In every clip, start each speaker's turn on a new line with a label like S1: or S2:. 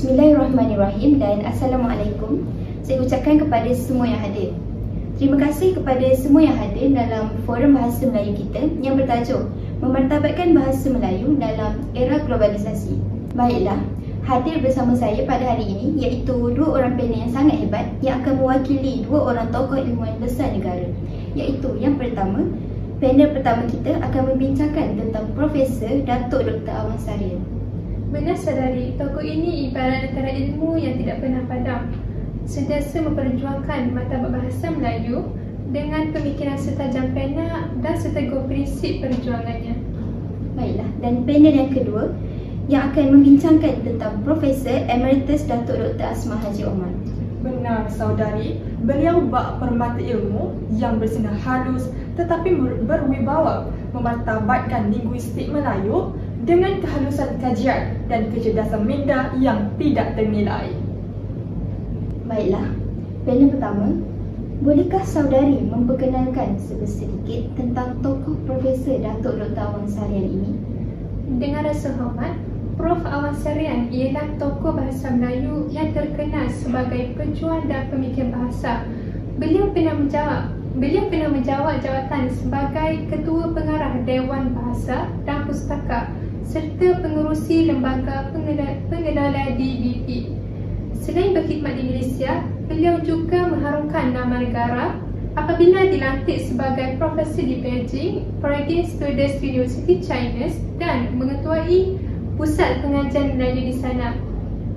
S1: Bismillahirrahmanirrahim dan Assalamualaikum. Saya ucapkan kepada semua yang hadir. Terima kasih kepada semua yang hadir dalam forum Bahasa Melayu kita yang bertajuk Memartabatkan Bahasa Melayu dalam Era Globalisasi. Baiklah, hadir bersama saya pada hari ini iaitu dua orang panel yang sangat hebat yang akan mewakili dua orang tokoh ilmuwan besar negara. Iaitu yang pertama, panel pertama kita akan membincangkan tentang Profesor Datuk Dr. Awan Sarian.
S2: Benar saudari, tokoh ini ibarat antara ilmu yang tidak pernah padam. Sentiasa memperjuangkan martabat bahasa Melayu dengan pemikiran setajam pena dan seteguh prinsip perjuangannya.
S1: Baiklah, dan panel yang kedua yang akan membincangkan tentang Profesor Emeritus Datuk Dr. Asmah Haji Omar.
S3: Benar saudari, beliau bak permata ilmu yang bersinar halus tetapi berwibawa, memartabatkan linguistik Melayu dengan kehalusan kajian dan kecerdasan minda yang tidak ternilai.
S1: Baiklah, panel pertama, bolehkah saudari memperkenalkan sedikit tentang tokoh Profesor Datuk Dr. Awan Sarian ini?
S2: Dengan rasa hormat, Prof. Awan Sarian ialah tokoh bahasa Melayu yang terkenal sebagai pejuang dan pemikir bahasa. Beliau pernah menjawat jawatan sebagai Ketua Pengarah Dewan Bahasa dan Pustaka serta pengurusi Lembaga Pengenalan DBP. Selain berkhidmat di Malaysia, beliau juga mengharumkan nama negara apabila dilantik sebagai Profesor di Beijing, Foreign Students University China dan mengetuai Pusat Pengajian Melayu di sana.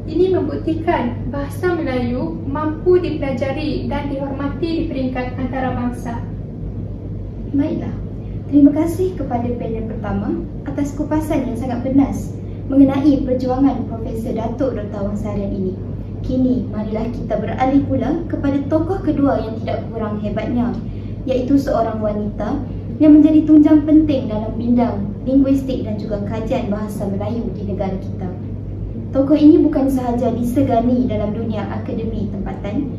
S2: Ini membuktikan bahasa Melayu mampu dipelajari dan dihormati di peringkat antarabangsa.
S1: Baiklah, terima kasih kepada panel pertama atas kupasan yang sangat bernas mengenai perjuangan Profesor Datuk Dr. Awan Sarian ini. Kini, marilah kita beralih pula kepada tokoh kedua yang tidak kurang hebatnya, iaitu seorang wanita yang menjadi tunjang penting dalam bidang linguistik dan juga kajian bahasa Melayu di negara kita. Tokoh ini bukan sahaja disegani dalam dunia akademi tempatan,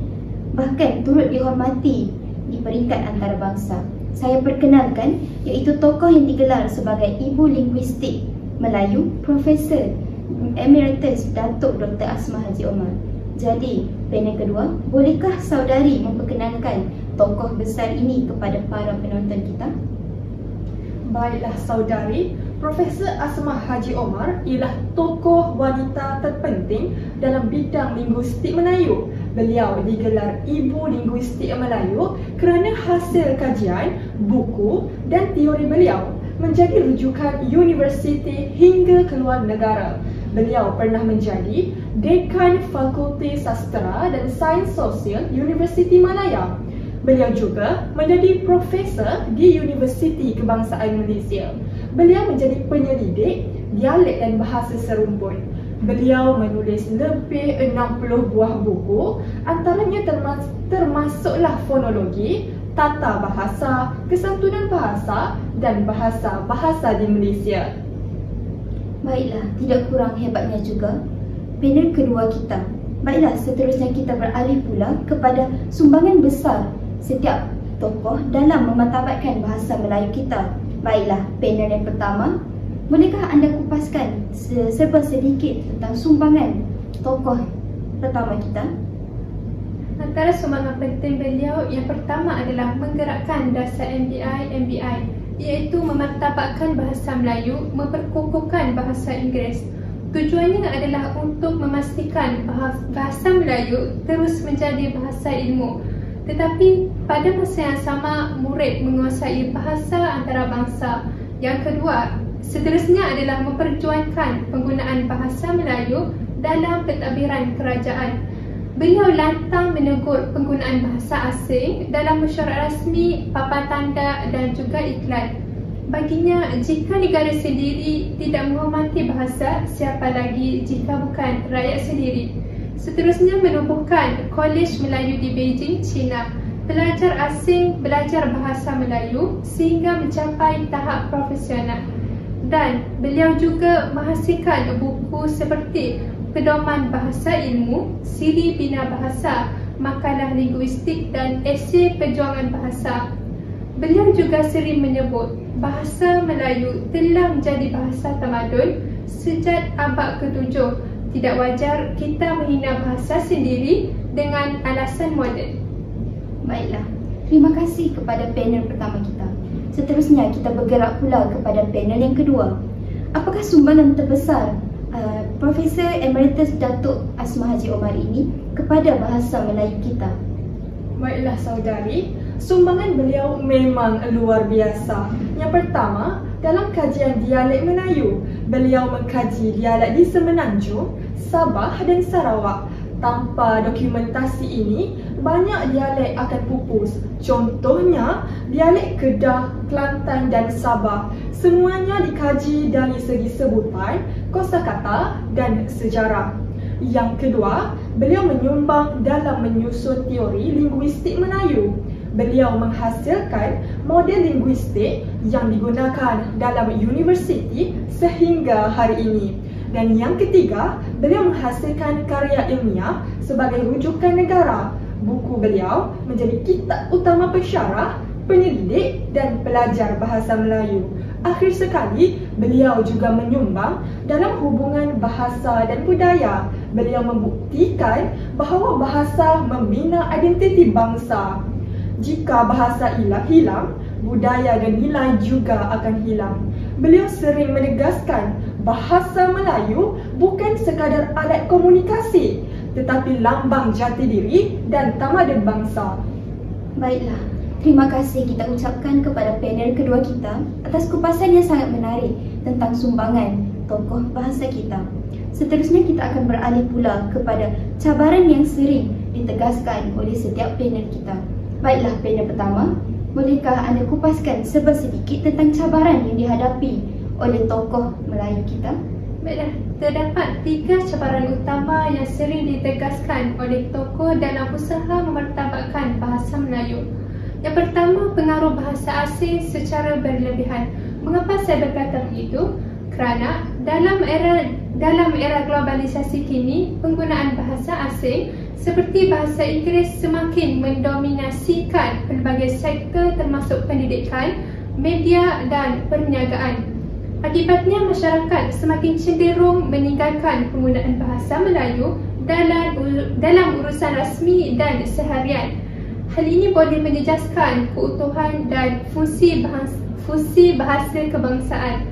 S1: bahkan turut dihormati di peringkat antarabangsa. Saya perkenalkan iaitu tokoh yang digelar sebagai Ibu Linguistik Melayu, Profesor Emeritus Datuk Dr. Asmah Haji Omar. Jadi, panel kedua, bolehkah saudari memperkenalkan tokoh besar ini kepada para penonton kita?
S3: Baiklah saudari, Profesor Asmah Haji Omar ialah tokoh wanita terpenting dalam bidang linguistik Melayu. Beliau digelar Ibu Linguistik Melayu kerana hasil kajian, buku dan teori beliau menjadi rujukan universiti hingga ke luar negara. Beliau pernah menjadi Dekan Fakulti Sastra dan Sains Sosial Universiti Malaya. Beliau juga menjadi profesor di Universiti Kebangsaan Malaysia. Beliau menjadi penyelidik dialek dan bahasa serumpun. Beliau menulis lebih 60 buah buku, antaranya termasuklah fonologi, tata bahasa, kesantunan bahasa dan bahasa-bahasa di Malaysia.
S1: Baiklah, tidak kurang hebatnya juga panel kedua kita. Baiklah, seterusnya kita beralih pula kepada sumbangan besar setiap tokoh dalam memartabatkan bahasa Melayu kita. Baiklah, panel yang pertama, bolehkah anda kupaskan serba sedikit tentang sumbangan tokoh pertama kita?
S2: Antara sumbangan penting beliau yang pertama adalah menggerakkan dasar MBI, iaitu memartabatkan bahasa Melayu, memperkukuhkan bahasa Inggeris. Tujuannya adalah untuk memastikan bahasa Melayu terus menjadi bahasa ilmu. Tetapi pada masa yang sama, murid menguasai bahasa antarabangsa. Yang kedua, seterusnya adalah memperjuangkan penggunaan bahasa Melayu dalam pentadbiran kerajaan. Beliau lantang menegur penggunaan bahasa asing dalam mesyuarat rasmi, papan tanda dan juga iklan. Baginya, jika negara sendiri tidak menghormati bahasa, siapa lagi jika bukan rakyat sendiri. Seterusnya, menubuhkan Kolej Melayu di Beijing, China. Pelajar asing belajar bahasa Melayu sehingga mencapai tahap profesional. Dan beliau juga menghasilkan buku seperti Pedoman Bahasa Ilmu, Siri Bina Bahasa, Makalah Linguistik dan Esei Perjuangan Bahasa. Beliau juga sering menyebut bahasa Melayu telah menjadi bahasa tamadun sejak abad ke-7 Tidak wajar kita menghina bahasa sendiri dengan alasan moden.
S1: Baiklah, terima kasih kepada panel pertama kita. Seterusnya kita bergerak pula kepada panel yang kedua. Apakah sumbangan terbesar Profesor Emeritus Datuk Asmah Haji Omar ini kepada bahasa Melayu kita?
S3: Baiklah saudari, sumbangan beliau memang luar biasa. Yang pertama, dalam kajian dialek Melayu, beliau mengkaji dialek di Semenanjung, Sabah dan Sarawak. Tanpa dokumentasi ini, banyak dialek akan pupus. Contohnya, dialek Kedah, Kelantan dan Sabah. Semuanya dikaji dari segi sebutan, kosakata dan sejarah. Yang kedua, beliau menyumbang dalam menyusun teori linguistik Melayu. Beliau menghasilkan model linguistik yang digunakan dalam universiti sehingga hari ini. Dan yang ketiga, beliau menghasilkan karya ilmiah sebagai rujukan negara. Buku beliau menjadi kitab utama pensyarah, penyelidik dan pelajar bahasa Melayu. Akhir sekali, beliau juga menyumbang dalam hubungan bahasa dan budaya. Beliau membuktikan bahawa bahasa membina identiti bangsa. Jika bahasa hilang, budaya dan nilai juga akan hilang. Beliau sering menegaskan bahasa Melayu bukan sekadar alat komunikasi, tetapi lambang jati diri dan tamadun bangsa.
S1: Baiklah, terima kasih kita ucapkan kepada panel kedua kita atas kupasan yang sangat menarik tentang sumbangan tokoh bahasa kita. Seterusnya kita akan beralih pula kepada cabaran yang sering ditegaskan oleh setiap panel kita. Baiklah panel pertama, bolehkah anda kupaskan sedikit tentang cabaran yang dihadapi oleh tokoh Melayu kita?
S2: Baiklah, terdapat 3 cabaran utama yang sering ditegaskan oleh tokoh dalam usaha memartabatkan bahasa Melayu. Yang pertama, pengaruh bahasa asing secara berlebihan. Mengapa saya berkata begitu? Kerana dalam era globalisasi kini, penggunaan bahasa asing seperti bahasa Inggeris semakin mendominasikan pelbagai sektor termasuk pendidikan, media dan perniagaan. Akibatnya masyarakat semakin cenderung meninggalkan penggunaan bahasa Melayu dalam urusan rasmi dan seharian. Hal ini boleh menjejaskan keutuhan dan fungsi bahasa kebangsaan.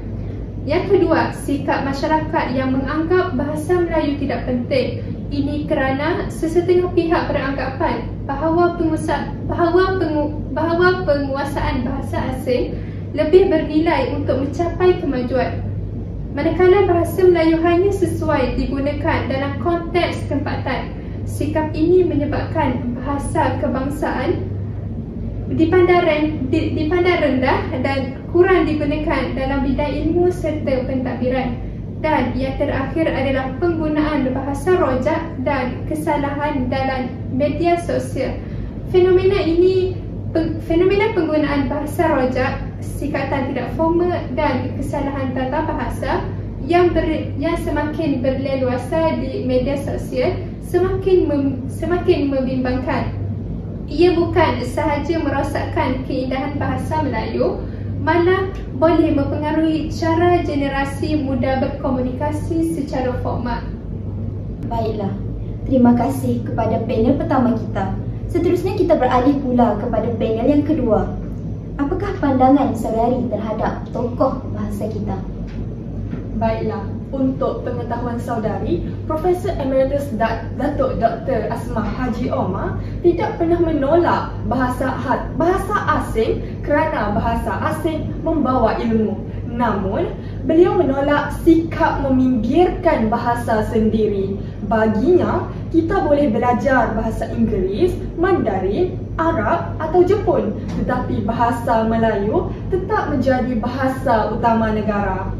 S2: Yang kedua, sikap masyarakat yang menganggap bahasa Melayu tidak penting. Ini kerana sesetengah pihak beranggapan bahawa penguasaan bahasa asing lebih bernilai untuk mencapai kemajuan. Manakala bahasa Melayu hanya sesuai digunakan dalam konteks tempatan, sikap ini menyebabkan bahasa kebangsaan dipandang rendah dan kurang digunakan dalam bidang ilmu serta pentadbiran. Dan yang terakhir adalah penggunaan bahasa rojak dan kesalahan dalam media sosial. Fenomena penggunaan bahasa rojak, sikatan tidak formal dan kesalahan tata bahasa yang semakin berleluasa di media sosial semakin membimbangkan. Ia bukan sahaja merosakkan keindahan bahasa Melayu, malah boleh mempengaruhi cara generasi muda berkomunikasi secara formal.
S1: Baiklah, terima kasih kepada panel pertama kita. Seterusnya kita beralih pula kepada panel yang kedua. Apakah pandangan saudari terhadap tokoh bahasa kita?
S3: Baiklah, untuk pengetahuan saudari, Profesor Emeritus Datuk Dr. Asmah Haji Omar tidak pernah menolak bahasa asing kerana bahasa asing membawa ilmu. Namun, beliau menolak sikap meminggirkan bahasa sendiri. Baginya, kita boleh belajar bahasa Inggeris, Mandarin, Arab atau Jepun, tetapi bahasa Melayu tetap menjadi bahasa utama negara.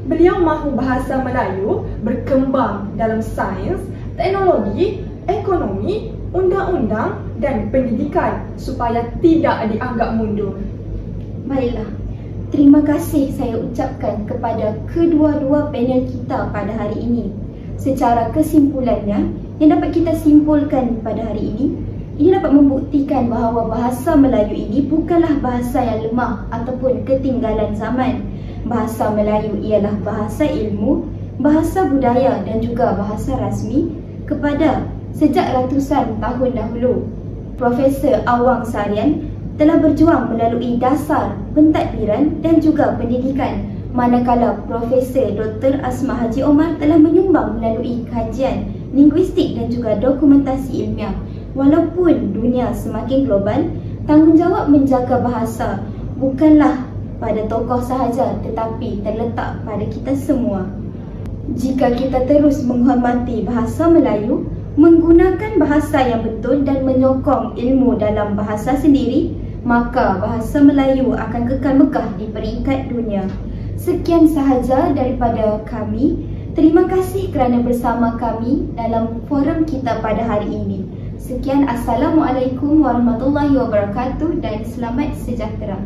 S3: Beliau mahu bahasa Melayu berkembang dalam sains, teknologi, ekonomi, undang-undang dan pendidikan supaya tidak dianggap mundur.
S1: Baiklah, terima kasih saya ucapkan kepada kedua-dua panel kita pada hari ini. Secara kesimpulannya, yang dapat kita simpulkan pada hari ini dapat membuktikan bahawa bahasa Melayu ini bukanlah bahasa yang lemah ataupun ketinggalan zaman. Bahasa Melayu ialah bahasa ilmu, bahasa budaya dan juga bahasa rasmi kepada sejak ratusan tahun dahulu. Profesor Awang Sarian telah berjuang melalui dasar, pentadbiran dan juga pendidikan, manakala Profesor Dr. Asmah Haji Omar telah menyumbang melalui kajian linguistik dan juga dokumentasi ilmiah. Walaupun dunia semakin global, tanggungjawab menjaga bahasa bukanlah pada tokoh sahaja tetapi terletak pada kita semua. Jika kita terus menghormati bahasa Melayu, menggunakan bahasa yang betul dan menyokong ilmu dalam bahasa sendiri, maka bahasa Melayu akan kekal megah di peringkat dunia. Sekian sahaja daripada kami. Terima kasih kerana bersama kami dalam forum kita pada hari ini. Sekian, Assalamualaikum warahmatullahi wabarakatuh dan selamat sejahtera.